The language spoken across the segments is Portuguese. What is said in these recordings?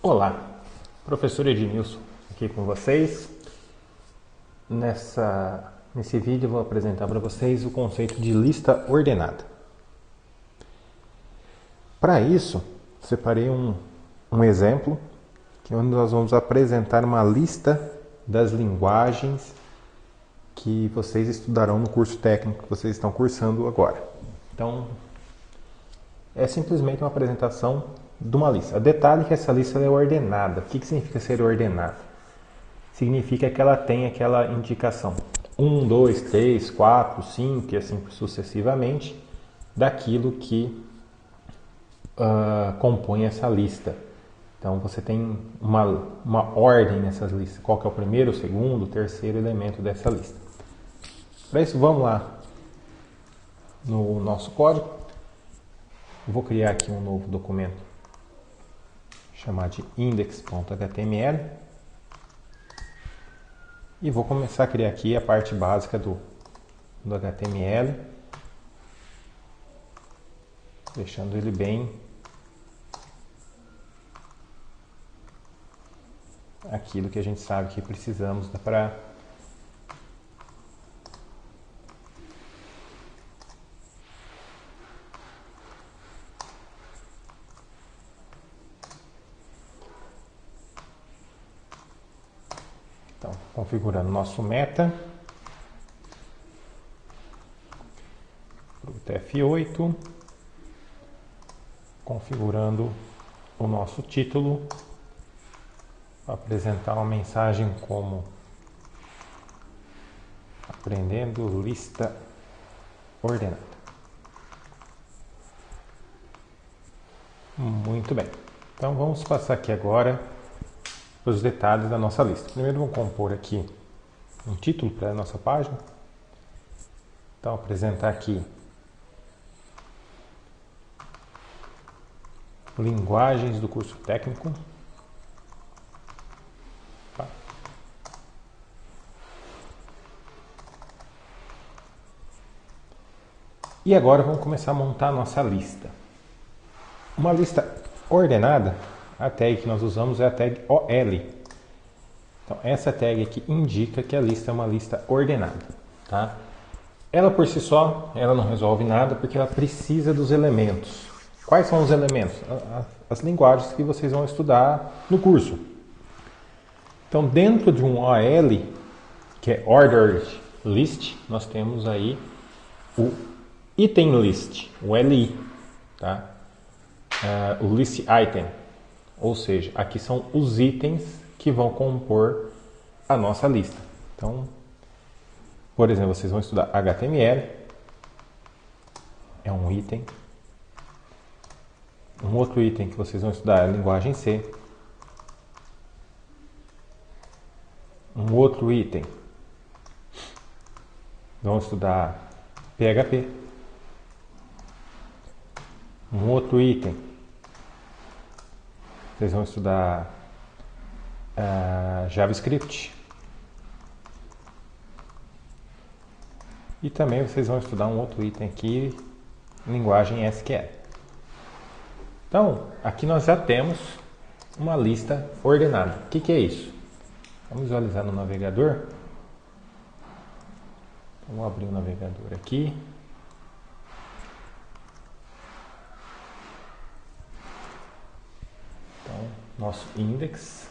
Olá, professor Edmilson aqui com vocês. Nesse vídeo eu vou apresentar para vocês o conceito de lista ordenada. Para isso, separei um exemplo que é onde nós vamos apresentar uma lista das linguagens que vocês estudarão no curso técnico que vocês estão cursando agora. Então, é simplesmente uma apresentação de uma lista. Detalhe que essa lista é ordenada. O que significa ser ordenada? Significa que ela tem aquela indicação 1, 2, 3, 4, 5 e assim sucessivamente daquilo que compõe essa lista. Então você tem uma ordem nessas listas. Qual que é o primeiro, o segundo, o terceiro elemento dessa lista. Para isso, vamos lá no nosso código. Vou criar aqui um novo documento, chamar de index.html, e vou começar a criar aqui a parte básica do HTML, deixando ele bem aquilo que a gente sabe que precisamos para configurando nosso meta para o TF8, configurando o nosso título para apresentar uma mensagem como aprendendo lista ordenada. Muito bem, então vamos passar aqui agora os detalhes da nossa lista. Primeiro vamos compor aqui um título para a nossa página. Então apresentar aqui linguagens do curso técnico. Tá. E agora vamos começar a montar a nossa lista. Uma lista ordenada, a tag que nós usamos é a tag OL. Então, essa tag aqui indica que a lista é uma lista ordenada. Tá? Ela por si só, ela não resolve nada porque ela precisa dos elementos. Quais são os elementos? As linguagens que vocês vão estudar no curso. Então, dentro de um OL, que é Ordered List, nós temos aí o Item List, o LI. Tá? O List Item. Ou seja, aqui são os itens que vão compor a nossa lista. Então, por exemplo, vocês vão estudar HTML, é um item. Um outro item que vocês vão estudar é a linguagem C. Um outro item, vão estudar PHP. Um outro item, vocês vão estudar JavaScript. E também vocês vão estudar um outro item aqui, linguagem SQL. Então, aqui nós já temos uma lista ordenada. O que é isso? Vamos visualizar no navegador. Vamos abrir o navegador aqui. Então, nosso index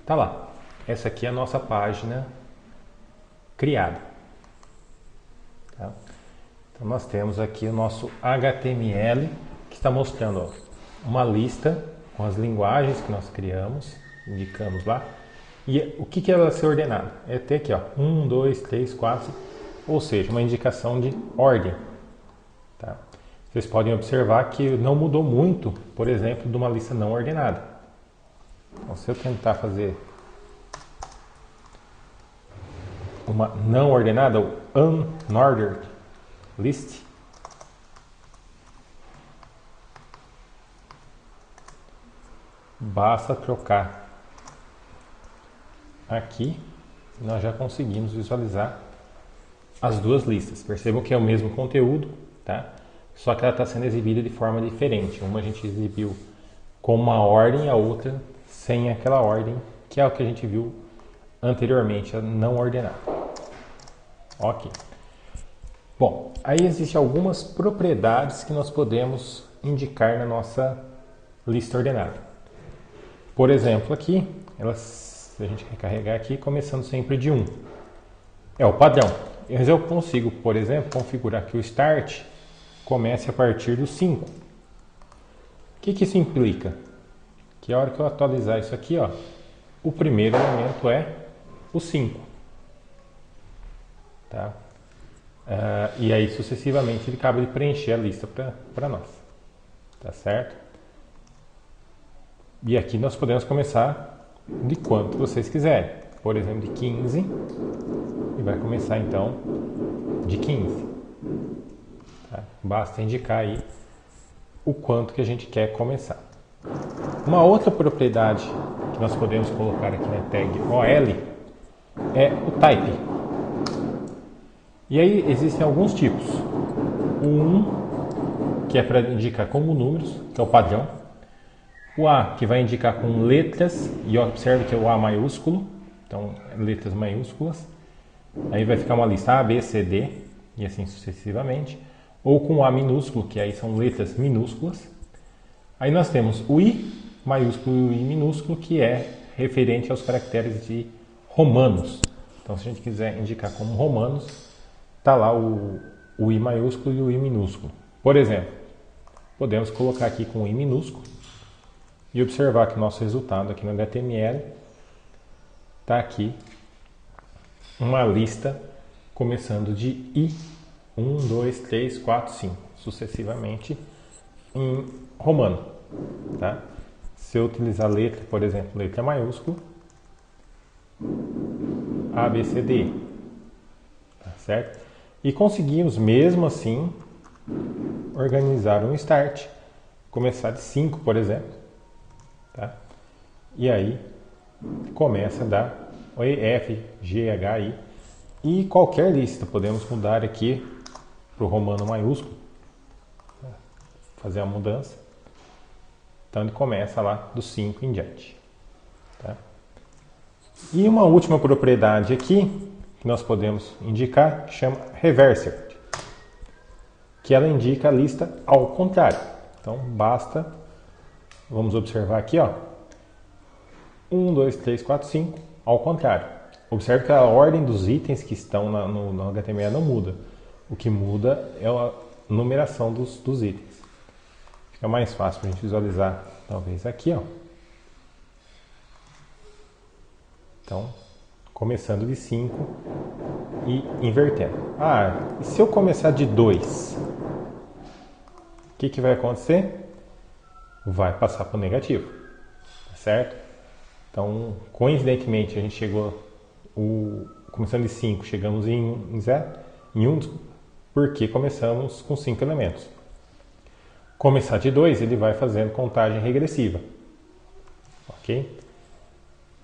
está lá. Essa aqui é a nossa página criada. Tá? Então, nós temos aqui o nosso HTML que está mostrando uma lista com as linguagens que nós criamos, indicamos lá. E o que é ela ser ordenada? É ter aqui, 1, 2, 3, 4, ou seja, uma indicação de ordem. Tá? Vocês podem observar que não mudou muito, por exemplo, de uma lista não ordenada. Então, se eu tentar fazer uma não ordenada, ou unordered list, basta trocar aqui, nós já conseguimos visualizar as duas listas. Percebam que é o mesmo conteúdo, tá? Só que ela está sendo exibida de forma diferente. Uma a gente exibiu com uma ordem e a outra sem aquela ordem, que é o que a gente viu anteriormente, a não ordenada. Ok. Bom, aí existem algumas propriedades que nós podemos indicar na nossa lista ordenada. Por exemplo, aqui, se a gente recarregar aqui, começando sempre de 1. É o padrão. Mas eu consigo, por exemplo, configurar que o start comece a partir do 5. O que isso implica? Que a hora que eu atualizar isso aqui, ó, o primeiro elemento é o 5. Tá? E aí, sucessivamente, ele acaba de preencher a lista para nós. Tá certo? E aqui nós podemos começar de quanto vocês quiserem. Por exemplo, de 15. E vai começar, então, de 15. Tá? Basta indicar aí o quanto que a gente quer começar. Uma outra propriedade que nós podemos colocar aqui na tag OL é o type. E aí existem alguns tipos. O 1, que é para indicar como números, que é o padrão. O A, que vai indicar com letras, e observe que é o A maiúsculo, então letras maiúsculas. Aí vai ficar uma lista A, B, C, D, e assim sucessivamente. Ou com o A minúsculo, que aí são letras minúsculas. Aí nós temos o I maiúsculo e o I minúsculo, que é referente aos caracteres de romanos. Então, se a gente quiser indicar como romanos, está lá o I maiúsculo e o I minúsculo. Por exemplo, podemos colocar aqui com o I minúsculo e observar que o nosso resultado aqui no HTML está aqui uma lista começando de I, 1, 2, 3, 4, 5, sucessivamente em romano. Tá? Se eu utilizar letra, por exemplo, letra maiúscula, A, B, C, D, E, tá certo? E conseguimos, mesmo assim, organizar um start, começar de 5, por exemplo, tá? E aí começa a dar o E, F, G, H, I, e qualquer lista. Podemos mudar aqui para o romano maiúsculo, fazer a mudança. Então ele começa lá do 5 em diante. Tá? E uma última propriedade aqui que nós podemos indicar chama reverser, que ela indica a lista ao contrário. Então basta, vamos observar aqui, ó, 1, 2, 3, 4, 5, ao contrário. Observe que a ordem dos itens que estão no HTML não muda. O que muda é a numeração dos itens. Fica mais fácil para a gente visualizar, talvez aqui, ó. Então, começando de 5 e invertendo. E se eu começar de 2? O que vai acontecer? Vai passar para o negativo, tá certo? Então, coincidentemente, a gente chegou, começando de 5, chegamos em 0, em 1, porque começamos com 5 elementos. Começar de 2, ele vai fazendo contagem regressiva. Ok?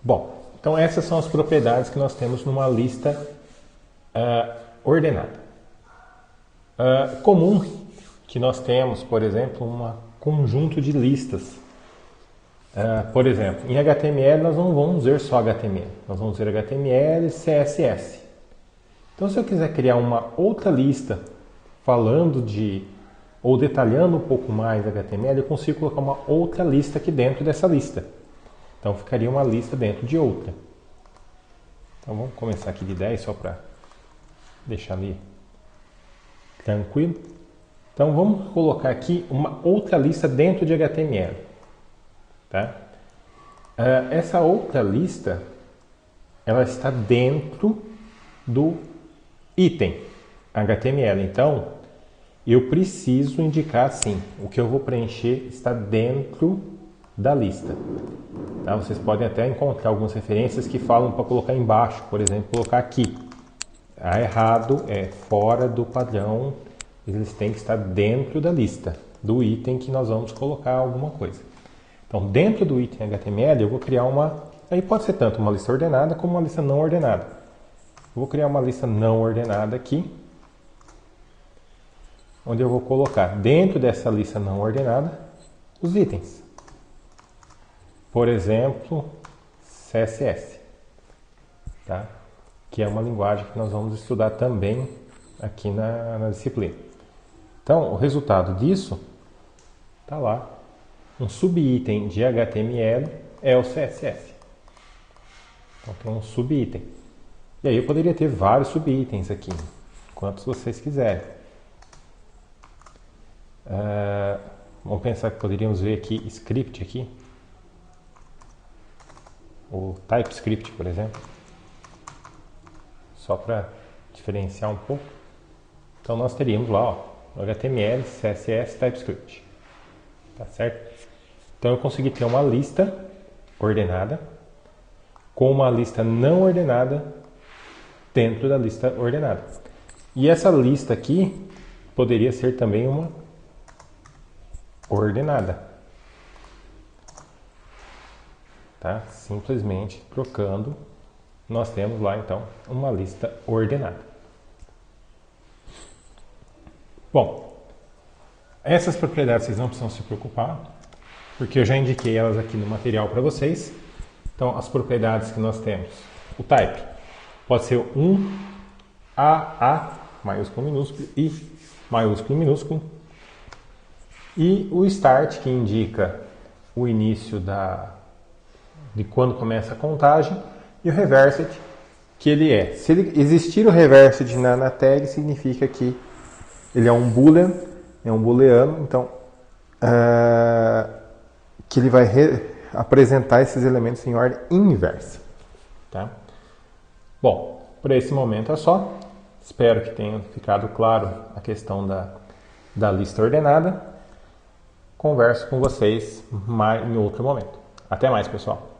Bom, então essas são as propriedades que nós temos numa lista ordenada. Comum que nós temos, por exemplo, um conjunto de listas. Por exemplo, em HTML nós não vamos ver só HTML, nós vamos ver HTML e CSS. Então, se eu quiser criar uma outra lista falando ou detalhando um pouco mais HTML, eu consigo colocar uma outra lista aqui dentro dessa lista. Então, ficaria uma lista dentro de outra. Então, vamos começar aqui de 10 só para deixar ali tranquilo. Então, vamos colocar aqui uma outra lista dentro de HTML. Tá? Essa outra lista, ela está dentro do item HTML. Então, eu preciso indicar assim, o que eu vou preencher está dentro da lista. Tá? Vocês podem até encontrar algumas referências que falam para colocar embaixo, por exemplo, colocar aqui. Errado, é fora do padrão, eles têm que estar dentro da lista, do item que nós vamos colocar alguma coisa. Então, dentro do item HTML, eu vou criar aí pode ser tanto uma lista ordenada como uma lista não ordenada. Eu vou criar uma lista não ordenada aqui, onde eu vou colocar dentro dessa lista não ordenada os itens. por exemplo, CSS, tá? Que é uma linguagem que nós vamos estudar também aqui na disciplina. Então, o resultado disso está lá. Um subitem de HTML é o CSS. Então, tem um subitem. E aí eu poderia ter vários subitens aqui, quantos vocês quiserem. Vamos pensar que poderíamos ver aqui script aqui. O TypeScript, por exemplo. Só para diferenciar um pouco. Então nós teríamos lá, ó, HTML, CSS, TypeScript. Tá certo? Então eu consegui ter uma lista ordenada com uma lista não ordenada dentro da lista ordenada. E essa lista aqui poderia ser também uma ordenada. Tá? Simplesmente trocando, nós temos lá então uma lista ordenada. Bom, essas propriedades vocês não precisam se preocupar, porque eu já indiquei elas aqui no material para vocês. Então, as propriedades que nós temos, o type pode ser um A, maiúsculo, minúsculo, I, maiúsculo, minúsculo. E o start, que indica o início de quando começa a contagem. E o reversed, que ele é. Se ele existir o reversed na tag, significa que ele é um boolean, é um booleano, então que ele vai apresentar esses elementos em ordem inversa. Tá? Bom, por esse momento é só. Espero que tenha ficado claro a questão da lista ordenada. Converso com vocês em outro momento. Até mais, pessoal!